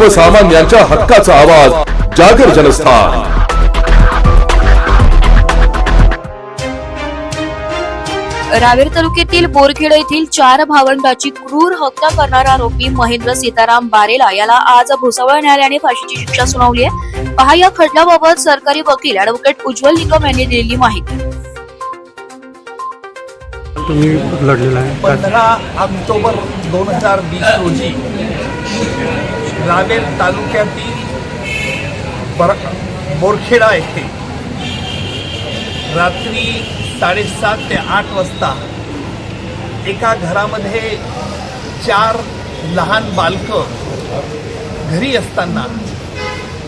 सर्वसामान्यांच्या हक्काचा आवाज जागर जनस्थान। रावेर तालुक्यातील बोरखेडा येथील 4 भावंडाची क्रूर हत्या करणारा आरोपी महेंद्र सीताराम बारेला याला आज भुसावळ न्यायालयाने फाशीची शिक्षा सुनावली आहे। पहा या खटल्याबाबत सरकारी वकील ॲडव्होकेट उज्ज्वल निकम यांनी दिलेली माहिती। तुम्ही लढलेला आहे 15 ऑक्टोबर 2020 रोजी रावेर तालुक्यातील बोरखेडा येथे रात्री 7:30 ते 8 वाजता एका घरामध्ये 4 लहान बालकं घरी असताना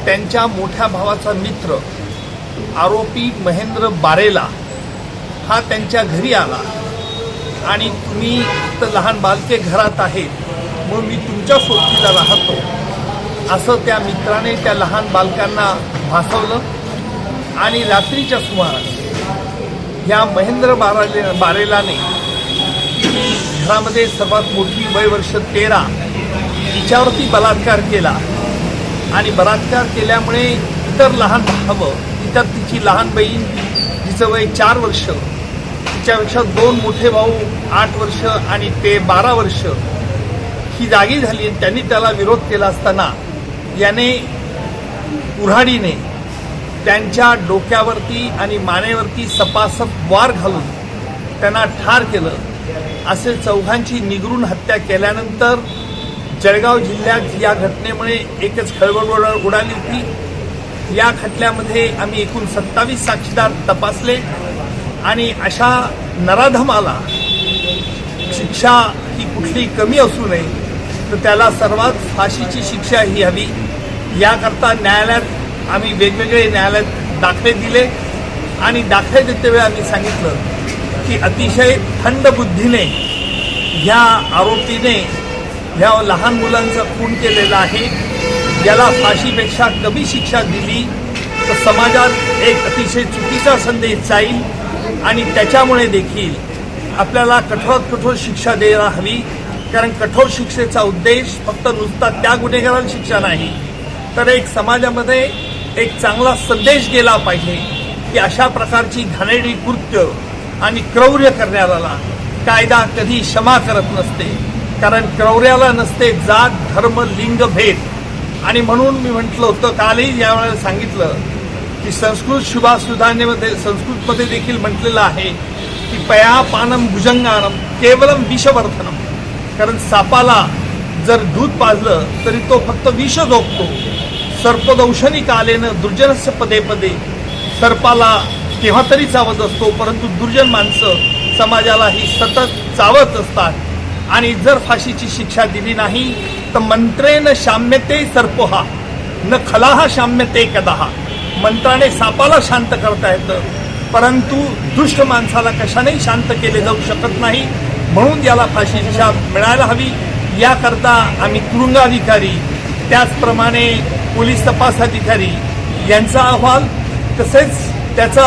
त्यांच्या मोठ्या भावाचा मित्र आरोपी महेंद्र बारेला हा त्यांच्या घरी आला आणि तुम्ही तर लहान बालके घरात आहेत मग मी तुमच्या सोबतीला राहतो असं त्या मित्राने त्या लहान बालकांना भासवलं आणि रात्रीच्या सुमारास या महेंद्र बारेलाने घरामध्ये सर्वात मोठी वय वर्ष 13 तिच्यावरती बलात्कार केला आणि बलात्कार केल्यामुळे इतर लहान भावं इतर तिची लहान बहीण जिचं वय 4 वर्ष तिच्यापेक्षा 2 मोठे भाऊ 8 वर्ष आणि ते 12 वर्ष ही जागी झाली आणि त्यांनी त्याला विरोध केला असताना याने कुऱ्हाडीने त्यांच्या डोक्यावरती आणि मानेवरती सपासप वार घालून त्यांना ठार केलं। असे चौघांची निगरून हत्या केल्यानंतर जळगाव जिल्ह्यात या घटनेमुळे एकच खळबळ उडाली होती। या खटल्यामध्ये आम्ही एकूण 27 साक्षीदार तपासले आणि अशा नराधमाला शिक्षा ही कुठली कमी असू नये तर त्याला सर्वात फाशीची शिक्षा ही हवी। याकरता न्यायालयात आम्ही वेगवेगळे न्यायालयात दाखले दिले आणि दाखले देतेवेळी आम्ही सांगितलं की अतिशय थंड बुद्धीने ह्या आरोपीने ह्या लहान मुलांचा खून केलेला आहे, याला फाशीपेक्षा कमी शिक्षा दिली तर समाजात एक अतिशय चुकीचा संदेश जाईल आणि त्याच्यामुळे देखील आपल्याला कठोरात कठोर शिक्षा द्यायला हवी। कारण कठोर शिक्षेचा उद्देश फक्त नुसता त्या गुन्हेगाराला शिक्षा नाही तर एक समाजामध्ये एक चांगला संदेश गेला पाहिजे की अशा प्रकारची घाणेरडी कृत्य आणि क्रौर्य करणाऱ्याला कायदा कधी क्षमा करत नसते। कारण क्रौर्याला नसते जात धर्म लिंग भेद। आणि म्हणून मी म्हटलं होतं कालही यावेळेला सांगितलं की संस्कृत शुभासुधानेमध्ये संस्कृतमध्ये देखील म्हटलेलं आहे की पया पानम भुजंगानम केवलम विषवर्धनम। कारण सापाला जर दूध पाजलं तरी तो फक्त विष झोपतो। सर्पदंशनी कालेनं दुर्जनस्य पदे पदे, सर्पाला केव्हा तरी चावत असतो परंतु दुर्जन माणसं समाजाला ही सतत चावत असतात। आणि जर फाशीची शिक्षा दिली नाही तर मंत्रेन शाम्यते सर्पोहा न खलाहा शाम्यते कदाहा। मंत्राने सापाला शांत करता येतं परंतु दुष्ट माणसाला कशानेही शांत केले जाऊ शकत नाही। म्हणून याला फाशी शिक्षा मिळायला हवी। याकरता आम्ही तुरुंगाधिकारी त्याचप्रमाणे पोलीस तपास अधिकारी यांचा अहवाल तसेच त्याचा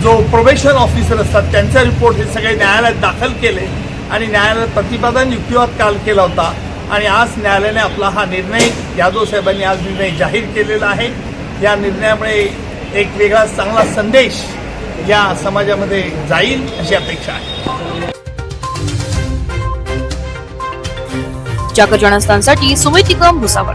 जो प्रोबेशन ऑफिसर असतात त्यांचा रिपोर्ट हे सगळे न्यायालयात दाखल केले आणि न्यायालयात प्रतिपादन युक्तिवाद काल केला होता आणि आज न्यायालयाने आपला हा निर्णय यादव साहेबांनी आज निर्णय जाहीर केलेला आहे। या निर्णयामुळे एक वेगळा चांगला संदेश या समाजामध्ये जाईल अशी अपेक्षा आहे। जागर जनस्थानसाठी सुमित निकम भुसावळ।